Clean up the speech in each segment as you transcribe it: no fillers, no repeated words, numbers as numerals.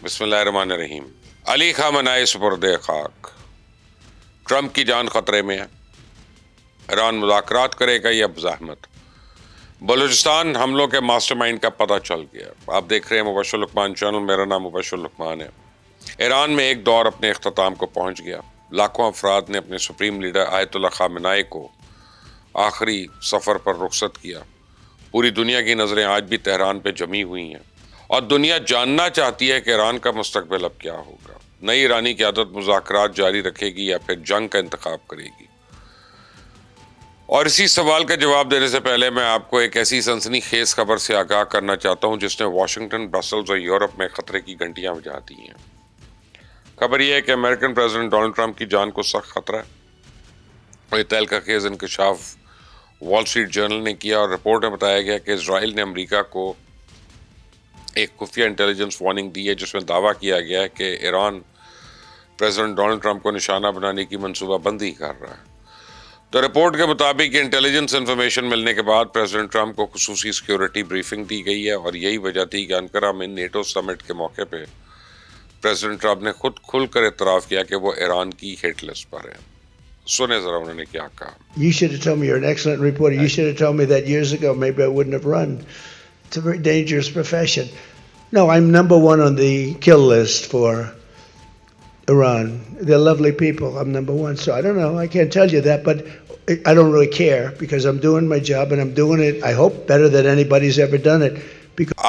بسم اللہ الرحمن الرحیم. علی خامنہئی سپرد خاک. ٹرمپ کی جان خطرے میں ہے. ایران مذاکرات کرے گا یا مزاحمت. بلوچستان حملوں کے ماسٹر مائنڈ کا پتہ چل گیا. آپ دیکھ رہے ہیں مبشر لقمان چینل. میرا نام مبشر لقمان ہے. ایران میں ایک دور اپنے اختتام کو پہنچ گیا. لاکھوں افراد نے اپنے سپریم لیڈر آیت اللہ خامنہئی کو آخری سفر پر رخصت کیا. پوری دنیا کی نظریں آج بھی تہران پہ جمی ہوئی ہیں اور دنیا جاننا چاہتی ہے کہ ایران کا مستقبل اب کیا ہوگا. نئی ایرانی قیادت مذاکرات جاری رکھے گی یا پھر جنگ کا انتخاب کرے گی. اور اسی سوال کا جواب دینے سے پہلے میں آپ کو ایک ایسی سنسنی خیز خبر سے آگاہ کرنا چاہتا ہوں جس نے واشنگٹن، برسلز اور یورپ میں خطرے کی گھنٹیاں بجا دی ہیں. خبر یہ ہے کہ امریکن پریزیڈنٹ ڈونلڈ ٹرمپ کی جان کو سخت خطرہ ہے. اور یہ تہلکہ خیز انکشاف وال اسٹریٹ جرنل نے کیا اور رپورٹ میں بتایا گیا کہ اسرائیل نے امریکہ کو ایک خفیہ انٹیلیجنس وارننگ دی ہے جس میں دعویٰ کیا گیا ہے کہ ایران پریزیڈنٹ ڈونلڈ ٹرمپ کو نشانہ بنانے کی منصوبہ بندی کر رہا ہے. تو رپورٹ کے مطابق انٹیلیجنس انفارمیشن ملنے کے بعد پریزیڈنٹ ٹرمپ کو خصوصی سیکیورٹی بریفنگ دی گئی ہے اور یہی وجہ تھی کہ انقرہ میں نیٹو سمٹ کے موقع پہ پریزیڈنٹ ٹرمپ نے خود کھل کر اعتراف کیا کہ وہ ایران کی ہٹ لسٹ پر ہے. سنیں ذرا انہوں نے کیا کہا. You should have told me. You're an excellent reporter. You should have told me that years ago. Maybe I wouldn't have run. It's a very dangerous profession. No, I'm number one on the kill list for Iran. They're lovely people. I'm number one. So I don't know. I can't tell you that, but I don't really care because I'm doing my job and I'm doing it, I hope, better than anybody's ever done it.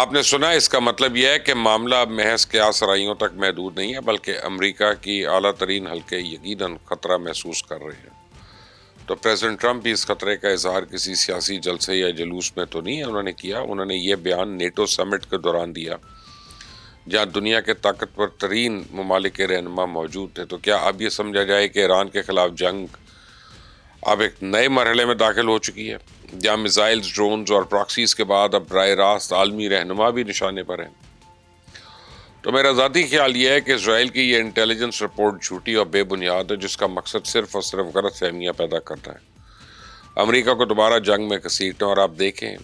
آپ نے سنا. اس کا مطلب یہ ہے کہ معاملہ محض قیاس رائیوں تک محدود نہیں ہے بلکہ امریکہ کی اعلیٰ ترین حلقے یقیناً خطرہ محسوس کر رہے ہیں. تو پریزیڈنٹ ٹرمپ بھی اس خطرے کا اظہار کسی سیاسی جلسے یا جلوس میں تو نہیں انہوں نے کیا. انہوں نے یہ بیان نیٹو سمٹ کے دوران دیا جہاں دنیا کے طاقتور ترین ممالک کے رہنما موجود تھے. تو کیا اب یہ سمجھا جائے کہ ایران کے خلاف جنگ اب ایک نئے مرحلے میں داخل ہو چکی ہے جہاں میزائلز، ڈرونز اور پراکسیز کے بعد اب براہ راست عالمی رہنما بھی نشانے پر ہیں؟ تو میرا ذاتی خیال یہ ہے کہ اسرائیل کی یہ انٹیلیجنس رپورٹ جھوٹی اور بے بنیاد ہے جس کا مقصد صرف اور صرف غلط فہمیاں پیدا کرنا ہے، امریکہ کو دوبارہ جنگ میں گھسیٹنا. اور آپ دیکھیں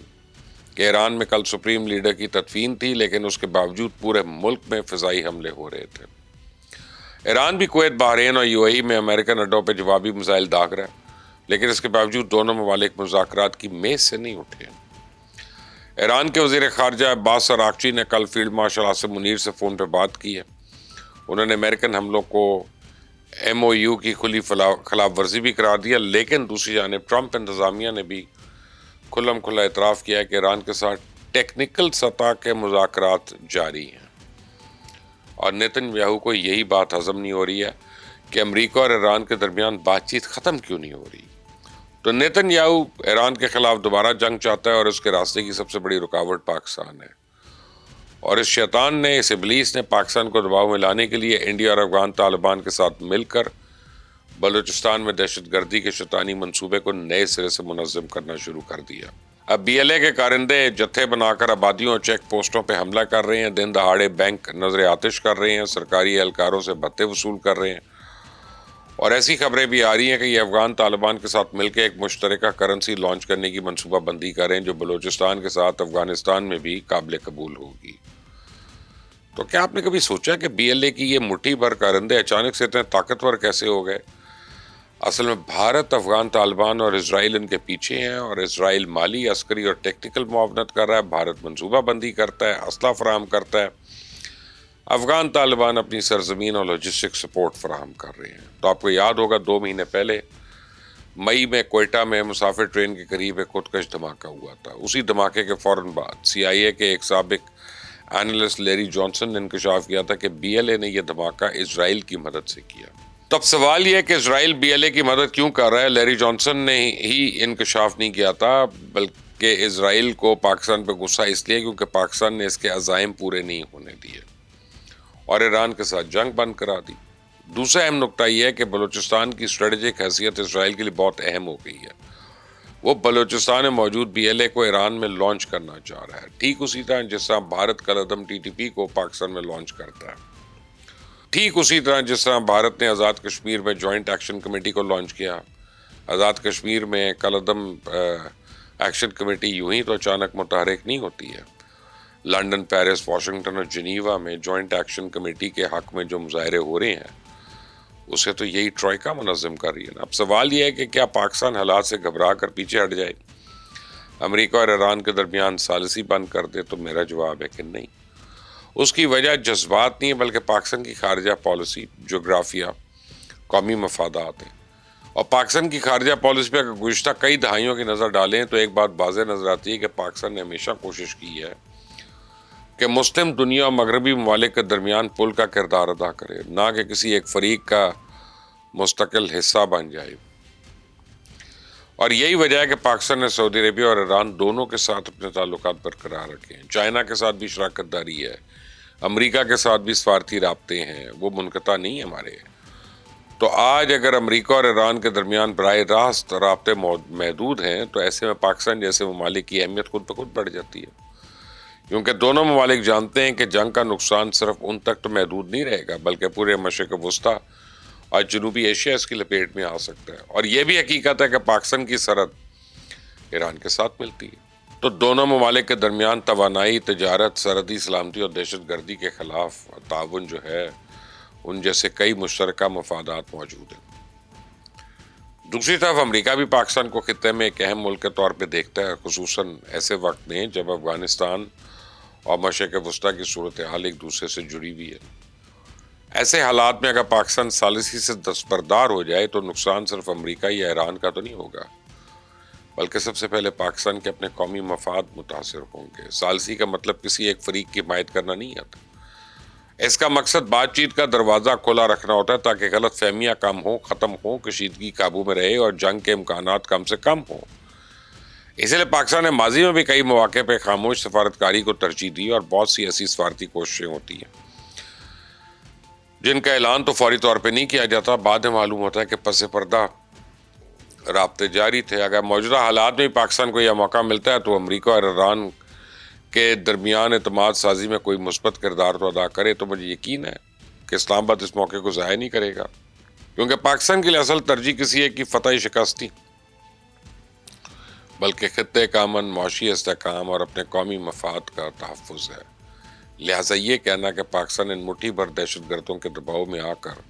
کہ ایران میں کل سپریم لیڈر کی تدفین تھی لیکن اس کے باوجود پورے ملک میں فضائی حملے ہو رہے تھے. ایران بھی کویت، بحرین اور یو اے ای میں امریکن اڈوں پہ جوابی میزائل داغ رہا ہے لیکن اس کے باوجود دونوں ممالک مذاکرات کی میز سے نہیں اٹھے. ایران کے وزیر خارجہ عباس اراغچی نے کل فیلڈ مارشل عاصم منیر سے فون پہ بات کی ہے. انہوں نے امریکن حملوں کو ایم او یو کی کھلی خلاف ورزی بھی قرار دیا لیکن دوسری جانب ٹرمپ انتظامیہ نے بھی کھلم کھلا اعتراف کیا ہے کہ ایران کے ساتھ ٹیکنیکل سطح کے مذاکرات جاری ہیں. اور نیتن یاہو کو یہی بات ہضم نہیں ہو رہی ہے کہ امریکہ اور ایران کے درمیان بات چیت ختم کیوں نہیں ہو رہی. تو نیتن یاہو ایران کے خلاف دوبارہ جنگ چاہتا ہے اور اس کے راستے کی سب سے بڑی رکاوٹ پاکستان ہے. اور اس شیطان نے، اس ابلیس نے پاکستان کو دباؤ میں لانے کے لیے انڈیا اور افغان طالبان کے ساتھ مل کر بلوچستان میں دہشت گردی کے شیطانی منصوبے کو نئے سرے سے منظم کرنا شروع کر دیا. اب بی ایل اے کے کارندے جتھے بنا کر آبادیوں اور چیک پوسٹوں پہ حملہ کر رہے ہیں، دن دہاڑے بینک نظر آتش کر رہے ہیں، سرکاری اہلکاروں سے بھتے وصول کر رہے ہیں. اور ایسی خبریں بھی آ رہی ہیں کہ یہ افغان طالبان کے ساتھ مل کے ایک مشترکہ کرنسی لانچ کرنے کی منصوبہ بندی کریں جو بلوچستان کے ساتھ افغانستان میں بھی قابل قبول ہوگی. تو کیا آپ نے کبھی سوچا کہ بی ایل اے کی یہ مٹھی بھر کارندے اچانک سے اتنے طاقتور کیسے ہو گئے؟ اصل میں بھارت، افغان طالبان اور اسرائیل ان کے پیچھے ہیں اور اسرائیل مالی، عسکری اور ٹیکنیکل معاونت کر رہا ہے. بھارت منصوبہ بندی کرتا ہے، اسلحہ فراہم کرتا ہے. افغان طالبان اپنی سرزمین اور لاجسٹک سپورٹ فراہم کر رہے ہیں. تو آپ کو یاد ہوگا 2 مہینے پہلے مئی میں کوئٹہ میں مسافر ٹرین کے قریب ایک خودکش دھماکہ ہوا تھا. اسی دھماکے کے فوراً بعد سی آئی اے کے ایک سابق اینالسٹ لیری جانسن نے انکشاف کیا تھا کہ بی ایل اے نے یہ دھماکہ اسرائیل کی مدد سے کیا. تو اب سوال یہ ہے کہ اسرائیل بی ایل اے کی مدد کیوں کر رہا ہے؟ لیری جانسن نے ہی انکشاف نہیں کیا تھا بلکہ اسرائیل کو پاکستان پہ غصہ اس لیے کیونکہ پاکستان نے اس کے عزائم پورے نہیں ہونے دیے اور ایران کے ساتھ جنگ بند کرا دی. دوسرا اہم نقطہ یہ ہے کہ بلوچستان کی اسٹریٹجک حیثیت اسرائیل کے لیے بہت اہم ہو گئی ہے. وہ بلوچستان میں موجود بی ایل اے کو ایران میں لانچ کرنا چاہ رہا ہے، ٹھیک اسی طرح جس طرح بھارت کل عدم ٹی ٹی پی کو پاکستان میں لانچ کرتا ہے، ٹھیک اسی طرح جس طرح بھارت نے آزاد کشمیر میں جوائنٹ ایکشن کمیٹی کو لانچ کیا. آزاد کشمیر میں کل عدم ایکشن کمیٹی یوں ہی تو اچانک متحرک نہیں ہوتی ہے. لندن، پیرس، واشنگٹن اور جنیوا میں جوائنٹ ایکشن کمیٹی کے حق میں جو مظاہرے ہو رہے ہیں اسے تو یہی ٹروئکا منظم کر رہی ہے نا۔ اب سوال یہ ہے کہ کیا پاکستان حالات سے گھبرا کر پیچھے ہٹ جائے، امریکہ اور ایران کے درمیان ثالثی بند کر دے؟ تو میرا جواب ہے کہ نہیں۔ اس کی وجہ جذبات نہیں ہے بلکہ پاکستان کی خارجہ پالیسی، جغرافیہ، قومی مفادات ہیں۔ اور پاکستان کی خارجہ پالیسی پہ اگر گزشتہ کئی دہائیوں کی نظر ڈالیں تو ایک بات واضح نظر آتی ہے کہ پاکستان نے ہمیشہ کوشش کی ہے کہ مسلم دنیا اور مغربی ممالک کے درمیان پل کا کردار ادا کرے، نہ کہ کسی ایک فریق کا مستقل حصہ بن جائے۔ اور یہی وجہ ہے کہ پاکستان نے سعودی عربیہ اور ایران دونوں کے ساتھ اپنے تعلقات برقرار رکھے ہیں۔ چائنا کے ساتھ بھی شراکت داری ہے، امریکہ کے ساتھ بھی سفارتی رابطے ہیں، وہ منقطع نہیں ہیں ہمارے۔ تو آج اگر امریکہ اور ایران کے درمیان براہ راست رابطے محدود ہیں تو ایسے میں پاکستان جیسے ممالک کی اہمیت خود بخود بڑھ جاتی ہے، کیونکہ دونوں ممالک جانتے ہیں کہ جنگ کا نقصان صرف ان تک تو محدود نہیں رہے گا بلکہ پورے مشرق وسطیٰ اور جنوبی ایشیا اس کی لپیٹ میں آ سکتا ہے۔ اور یہ بھی حقیقت ہے کہ پاکستان کی سرحد ایران کے ساتھ ملتی ہے، تو دونوں ممالک کے درمیان توانائی، تجارت، سرحدی سلامتی اور دہشت گردی کے خلاف تعاون جو ہے ان جیسے کئی مشترکہ مفادات موجود ہیں۔ دوسری طرف امریکہ بھی پاکستان کو خطے میں ایک اہم ملک کے طور پہ دیکھتا ہے، خصوصاً ایسے وقت میں جب افغانستان اور مشرق وسطیٰ کی صورتحال ایک دوسرے سے جڑی ہوئی ہے۔ ایسے حالات میں اگر پاکستان ثالثی سے دستبردار ہو جائے تو نقصان صرف امریکہ یا ایران کا تو نہیں ہوگا بلکہ سب سے پہلے پاکستان کے اپنے قومی مفاد متاثر ہوں گے۔ ثالثی کا مطلب کسی ایک فریق کی حمایت کرنا نہیں آتا، اس کا مقصد بات چیت کا دروازہ کھلا رکھنا ہوتا ہے تاکہ غلط فہمیاں کم ہوں، ختم ہوں، کشیدگی قابو میں رہے اور جنگ کے امکانات کم سے کم ہوں۔ اسی لیے پاکستان نے ماضی میں بھی کئی مواقع پہ خاموش سفارتکاری کو ترجیح دی اور بہت سی ایسی سفارتی کوششیں ہوتی ہیں جن کا اعلان تو فوری طور پہ نہیں کیا جاتا، بعد میں معلوم ہوتا ہے کہ پس پردہ رابطے جاری تھے۔ اگر موجودہ حالات میں پاکستان کو یہ موقع ملتا ہے تو امریکہ اور ایران کے درمیان اعتماد سازی میں کوئی مثبت کردار تو ادا کرے، تو مجھے یقین ہے کہ اسلام آباد اس موقع کو ضائع نہیں کرے گا، کیونکہ پاکستان کے لیے اصل ترجیح کسی ایک کی فتحی شکست نہیں بلکہ خطے کا امن، معاشی استحکام اور اپنے قومی مفاد کا تحفظ ہے۔ لہٰذا یہ کہنا کہ پاکستان ان مٹھی بھر دہشت گردوں کے دباؤ میں آ کر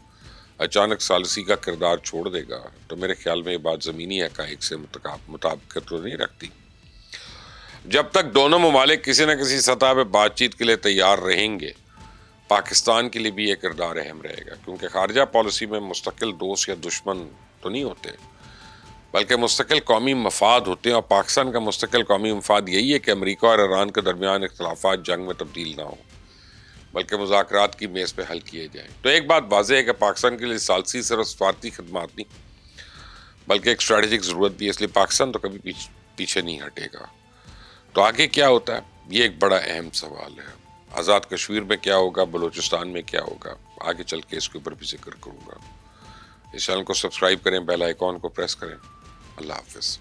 اچانک ثالثی کا کردار چھوڑ دے گا تو میرے خیال میں یہ بات زمینی حقائق سے مطابقت تو نہیں رکھتی۔ جب تک دونوں ممالک کسی نہ کسی سطح پہ بات چیت کے لیے تیار رہیں گے، پاکستان کے لیے بھی یہ کردار اہم رہے گا، کیونکہ خارجہ پالیسی میں مستقل دوست یا دشمن تو نہیں ہوتے بلکہ مستقل قومی مفاد ہوتے ہیں، اور پاکستان کا مستقل قومی مفاد یہی ہے کہ امریکہ اور ایران کے درمیان اختلافات جنگ میں تبدیل نہ ہوں بلکہ مذاکرات کی میز پہ حل کیے جائیں۔ تو ایک بات واضح ہے کہ پاکستان کے لیے ثالثی صرف سفارتی خدمات نہیں بلکہ ایک اسٹریٹجک ضرورت بھی ہے، اس لیے پاکستان تو کبھی پیچھے نہیں ہٹے گا۔ تو آگے کیا ہوتا ہے یہ ایک بڑا اہم سوال ہے۔ آزاد کشمیر میں کیا ہوگا، بلوچستان میں کیا ہوگا، آگے چل کے اس کے اوپر بھی ذکر کروں گا۔ اس چینل کو سبسکرائب کریں، بیل آئیکن کو پریس کریں۔ اللہ حافظ۔